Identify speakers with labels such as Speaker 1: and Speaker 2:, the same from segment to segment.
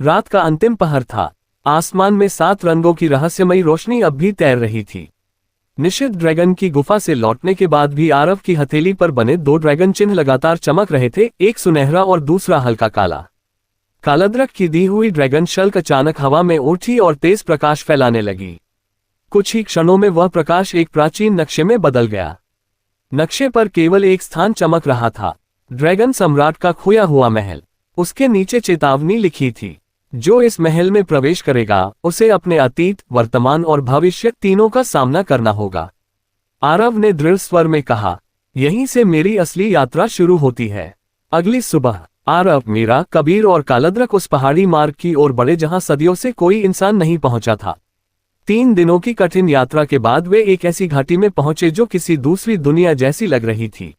Speaker 1: रात का अंतिम पहर था। आसमान में 7 रंगों की रहस्यमयी रोशनी अब भी तैर रही थी। निषिद्ध ड्रैगन की गुफा से लौटने के बाद भी आरव की हथेली पर बने 2 ड्रैगन चिन्ह लगातार चमक रहे थे, एक सुनहरा और दूसरा हल्का काला। कालद्रक की दी हुई ड्रैगन शल्क अचानक हवा में उठी और तेज प्रकाश फैलाने लगी। कुछ ही क्षणों में वह प्रकाश एक प्राचीन नक्शे में बदल गया। नक्शे पर केवल एक स्थान चमक रहा था, ड्रैगन सम्राट का खोया हुआ महल। उसके नीचे चेतावनी लिखी थी, जो इस महल में प्रवेश करेगा उसे अपने अतीत, वर्तमान और भविष्य तीनों का सामना करना होगा। आरव ने दृढ़ स्वर में कहा, यहीं से मेरी असली यात्रा शुरू होती है। अगली सुबह आरव, मीरा, कबीर और कालद्रक उस पहाड़ी मार्ग की ओर बढ़े जहां सदियों से कोई इंसान नहीं पहुंचा था। 3 दिनों की कठिन यात्रा के बाद वे एक ऐसी घाटी में पहुंचे जो किसी दूसरी दुनिया जैसी लग रही थी।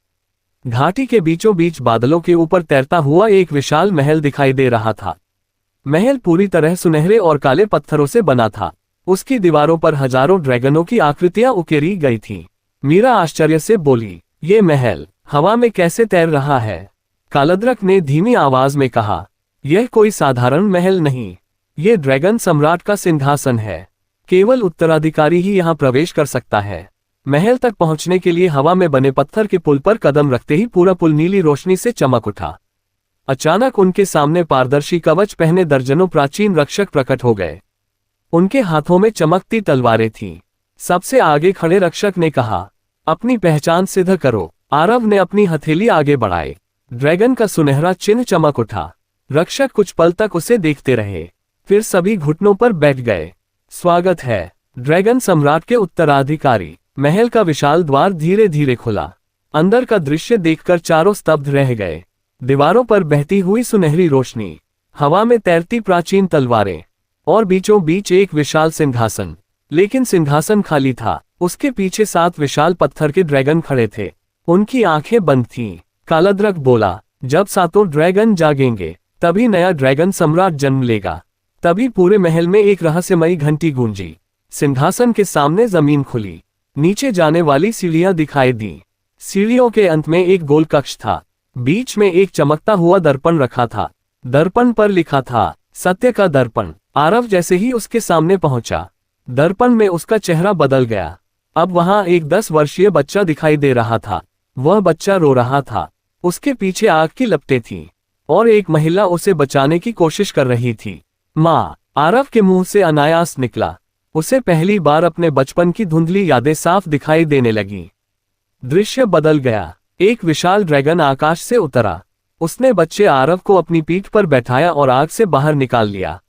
Speaker 1: घाटी के बीचों बीच बादलों के ऊपर तैरता हुआ एक विशाल महल दिखाई दे रहा था। महल पूरी तरह सुनहरे और काले पत्थरों से बना था। उसकी दीवारों पर हजारों ड्रैगनों की आकृतियां उकेरी गई थीं। मीरा आश्चर्य से बोली, ये महल हवा में कैसे तैर रहा है? कालद्रक ने धीमी आवाज में कहा, यह कोई साधारण महल नहीं, ये ड्रैगन सम्राट का सिंहासन है। केवल उत्तराधिकारी ही यहाँ प्रवेश कर सकता है। महल तक पहुंचने के लिए हवा में बने पत्थर के पुल पर कदम रखते ही पूरा पुल नीली रोशनी से चमक उठा। अचानक उनके सामने पारदर्शी कवच पहने दर्जनों प्राचीन रक्षक प्रकट हो गए। उनके हाथों में चमकती तलवारें थीं। सबसे आगे खड़े रक्षक ने कहा, अपनी पहचान सिद्ध करो। आरव ने अपनी हथेली आगे बढ़ाई। ड्रैगन का सुनहरा चिन्ह चमक उठा। रक्षक कुछ पल तक उसे देखते रहे, फिर सभी घुटनों पर बैठ गए। स्वागत है, ड्रैगन सम्राट के उत्तराधिकारी। महल का विशाल द्वार धीरे धीरे खुला। अंदर का दृश्य देखकर चारों स्तब्ध रह गए। दीवारों पर बहती हुई सुनहरी रोशनी, हवा में तैरती प्राचीन तलवारें और बीचों बीच एक विशाल सिंहासन। लेकिन सिंहासन खाली था। उसके पीछे 7 विशाल पत्थर के ड्रैगन खड़े थे। उनकी आंखें बंद थीं। कालद्रक बोला, जब 7 ड्रैगन जागेंगे तभी नया ड्रैगन सम्राट जन्म लेगा। तभी पूरे महल में एक रहस्यमयी घंटी गूंजी। सिंहासन के सामने जमीन खुली। नीचे जाने वाली सीढ़ियां दिखाई दी। सीढ़ियों के अंत में एक गोल कक्ष था। बीच में एक चमकता हुआ दर्पण रखा था। दर्पण पर लिखा था, सत्य का दर्पण। आरव जैसे ही उसके सामने पहुंचा, दर्पण में उसका चेहरा बदल गया। अब वहां एक 10 वर्षीय बच्चा दिखाई दे रहा था। वह बच्चा रो रहा था। उसके पीछे आग की लपटें थीं और एक महिला उसे बचाने की कोशिश कर रही थी। माँ, आरव के मुंह से अनायास निकला। उसे पहली बार अपने बचपन की धुंधली यादें साफ दिखाई देने लगीं। दृश्य बदल गया। एक विशाल ड्रैगन आकाश से उतरा। उसने बच्चे आरव को अपनी पीठ पर बैठाया और आग से बाहर निकाल लिया।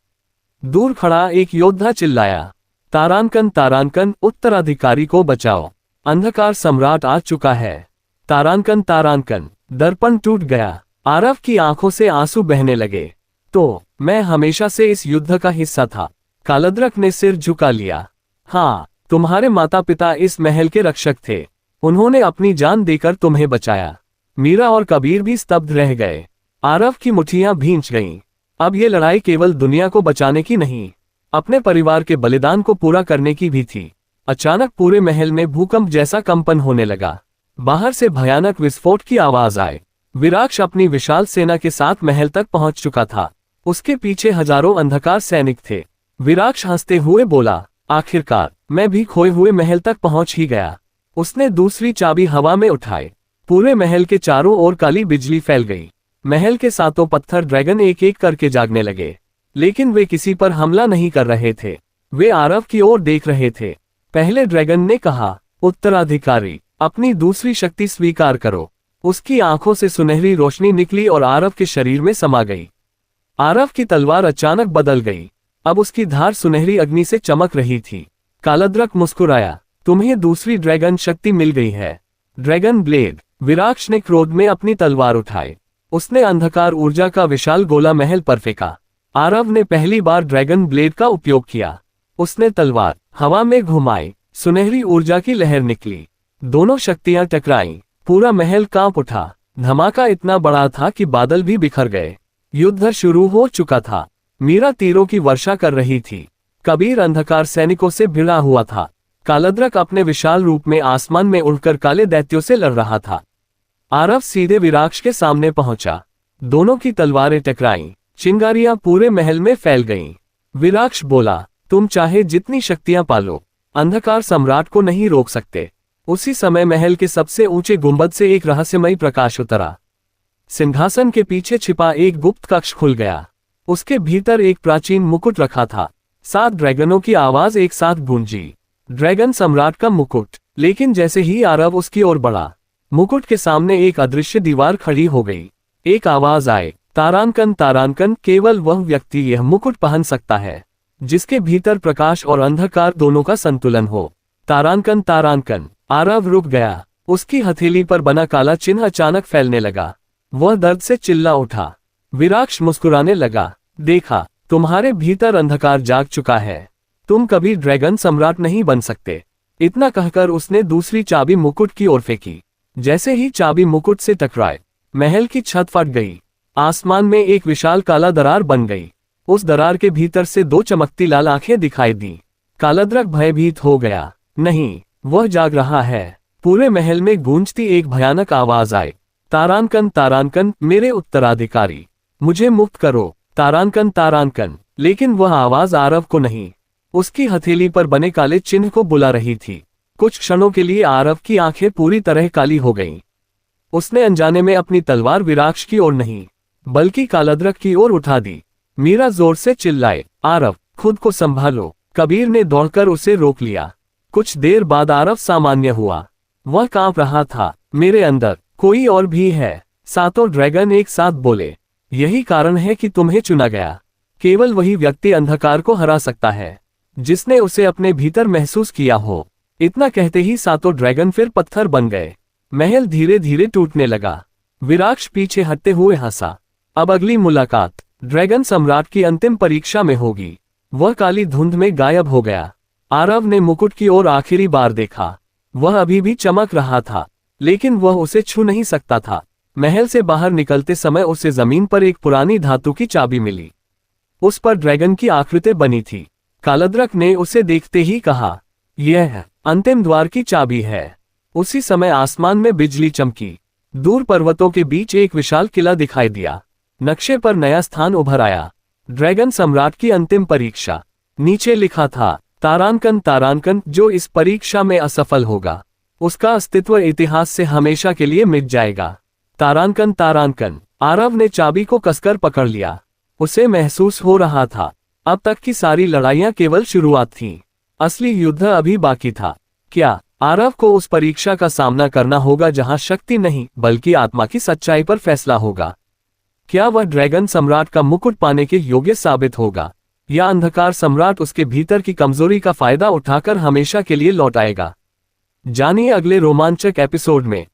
Speaker 1: दूर खड़ा एक योद्धा चिल्लाया, तारांकन तारांकन, उत्तराधिकारी को बचाओ, अंधकार सम्राट आ चुका है। तारांकन तारांकन। दर्पण टूट गया। आरव की आंखों से आंसू बहने लगे। तो मैं हमेशा से इस युद्ध का हिस्सा था। कालद्रक ने सिर झुका लिया। हाँ, तुम्हारे माता पिता इस महल के रक्षक थे। उन्होंने अपनी जान देकर तुम्हें बचाया। मीरा और कबीर भी स्तब्ध रह गए। आरव की मुट्ठियां भींच गईं। अब ये लड़ाई केवल दुनिया को बचाने की नहीं, अपने परिवार के बलिदान को पूरा करने की भी थी। अचानक पूरे महल में भूकंप जैसा कंपन होने लगा। बाहर से भयानक विस्फोट की आवाज आई। विराक्ष अपनी विशाल सेना के साथ महल तक पहुंच चुका था। उसके पीछे हजारों अंधकार सैनिक थे। विराक्ष हंसते हुए बोला, आखिरकार मैं भी खोए हुए महल तक पहुंच ही गया। उसने दूसरी चाबी हवा में उठाई। पूरे महल के चारों ओर काली बिजली फैल गई। महल के 7 पत्थर ड्रैगन एक एक करके जागने लगे, लेकिन वे किसी पर हमला नहीं कर रहे थे। वे आरव की ओर देख रहे थे। पहले ड्रैगन ने कहा, उत्तराधिकारी, अपनी दूसरी शक्ति स्वीकार करो। उसकी आंखों से सुनहरी रोशनी निकली और आरव के शरीर में समा गई। आरव की तलवार अचानक बदल गई। अब उसकी धार सुनहरी अग्नि से चमक रही थी। कालद्रक मुस्कुराया, तुम्हें दूसरी ड्रैगन शक्ति मिल गई है, ड्रैगन ब्लेड। विराक्ष ने क्रोध में अपनी तलवार उठाई। उसने अंधकार ऊर्जा का विशाल गोला महल पर फेंका। आरव ने पहली बार ड्रैगन ब्लेड का उपयोग किया। उसने तलवार हवा में घुमाई। सुनहरी ऊर्जा की लहर निकली। दोनों शक्तियां टकराईं। पूरा महल कांप उठा। धमाका इतना बड़ा था कि बादल भी बिखर गए। युद्ध शुरू हो चुका था। मीरा तीरों की वर्षा कर रही थी। कबीर अंधकार सैनिकों से भिड़ा हुआ था। कालद्रक अपने विशाल रूप में आसमान में उड़कर काले दैत्यों से लड़ रहा था। आरव सीधे विराक्ष के सामने पहुंचा। दोनों की तलवारें टकराईं। चिंगारियां पूरे महल में फैल गईं। विराक्ष बोला, तुम चाहे जितनी शक्तियां पालो, अंधकार सम्राट को नहीं रोक सकते। उसी समय महल के सबसे ऊंचे गुंबद से एक रहस्यमयी प्रकाश उतरा। सिंहासन के पीछे छिपा एक गुप्त कक्ष खुल गया। उसके भीतर एक प्राचीन मुकुट रखा था। 7 ड्रैगनों की आवाज एक साथ गूंजी। ड्रैगन सम्राट का मुकुट। लेकिन जैसे ही आरव उसकी ओर बढ़ा, मुकुट के सामने एक अदृश्य दीवार खड़ी हो गई। एक आवाज आए, तारांकन तारांकन, केवल वह व्यक्ति यह मुकुट पहन सकता है जिसके भीतर प्रकाश और अंधकार दोनों का संतुलन हो। तारांकन तारांकन। आरव रुक गया। उसकी हथेली पर बना काला चिन्ह अचानक फैलने लगा। वह दर्द से चिल्ला उठा। विराक्ष मुस्कुराने लगा। देखा, तुम्हारे भीतर अंधकार जाग चुका है। तुम कभी ड्रैगन सम्राट नहीं बन सकते। इतना कहकर उसने दूसरी चाबी मुकुट की ओर फेंकी। जैसे ही चाबी मुकुट से टकराए, महल की छत फट गई। आसमान में एक विशाल काला दरार बन गई। उस दरार के भीतर से 2 चमकती लाल आंखें दिखाई दी। कालद्रक भयभीत हो गया। नहीं, वह जाग रहा है। पूरे महल में गूंजती एक भयानक आवाज आई, तारांकन तारांकन, मेरे उत्तराधिकारी, मुझे मुक्त करो। तारांकन तारांकन। लेकिन वह आवाज आरव को नहीं, उसकी हथेली पर बने काले चिन्ह को बुला रही थी। कुछ क्षणों के लिए आरव की आंखें पूरी तरह काली हो गईं। उसने अनजाने में अपनी तलवार विराक्ष की ओर नहीं, बल्कि कालद्रक की ओर उठा दी। मीरा जोर से चिल्लाए, आरव, खुद को संभालो। कबीर ने दौड़कर उसे रोक लिया। कुछ देर बाद आरव सामान्य हुआ। वह कांप रहा था। मेरे अंदर कोई और भी है। 7 ड्रैगन एक साथ बोले, यही कारण है कि तुम्हें चुना गया। केवल वही व्यक्ति अंधकार को हरा सकता है जिसने उसे अपने भीतर महसूस किया हो। इतना कहते ही 7 ड्रैगन फिर पत्थर बन गए। महल धीरे धीरे टूटने लगा। विराक्ष पीछे हटते हुए हंसा। अब अगली मुलाकात ड्रैगन सम्राट की अंतिम परीक्षा में होगी। वह काली धुंध में गायब हो गया। आरव ने मुकुट की ओर आखिरी बार देखा। वह अभी भी चमक रहा था, लेकिन वह उसे छू नहीं सकता था। महल से बाहर निकलते समय उसे जमीन पर एक पुरानी धातु की चाबी मिली। उस पर ड्रैगन की आकृति बनी थी। कालद्रक ने उसे देखते ही कहा, यह अंतिम द्वार की चाबी है। उसी समय आसमान में बिजली चमकी। दूर पर्वतों के बीच एक विशाल किला दिखाई दिया। नक्शे पर नया स्थान उभर आया, ड्रैगन सम्राट की अंतिम परीक्षा। नीचे लिखा था, तारांकन तारांकन, जो इस परीक्षा में असफल होगा उसका अस्तित्व इतिहास से हमेशा के लिए मिट जाएगा। तारांकन तारांकन। आरव ने चाबी को कसकर पकड़ लिया। उसे महसूस हो रहा था, अब तक की सारी लड़ाइयां केवल शुरुआत थीं। असली युद्ध अभी बाकी था। क्या आरव को उस परीक्षा का सामना करना होगा जहां शक्ति नहीं बल्कि आत्मा की सच्चाई पर फैसला होगा? क्या वह ड्रैगन सम्राट का मुकुट पाने के योग्य साबित होगा, या अंधकार सम्राट उसके भीतर की कमजोरी का फायदा उठाकर हमेशा के लिए लौट आएगा? जानिए अगले रोमांचक एपिसोड में।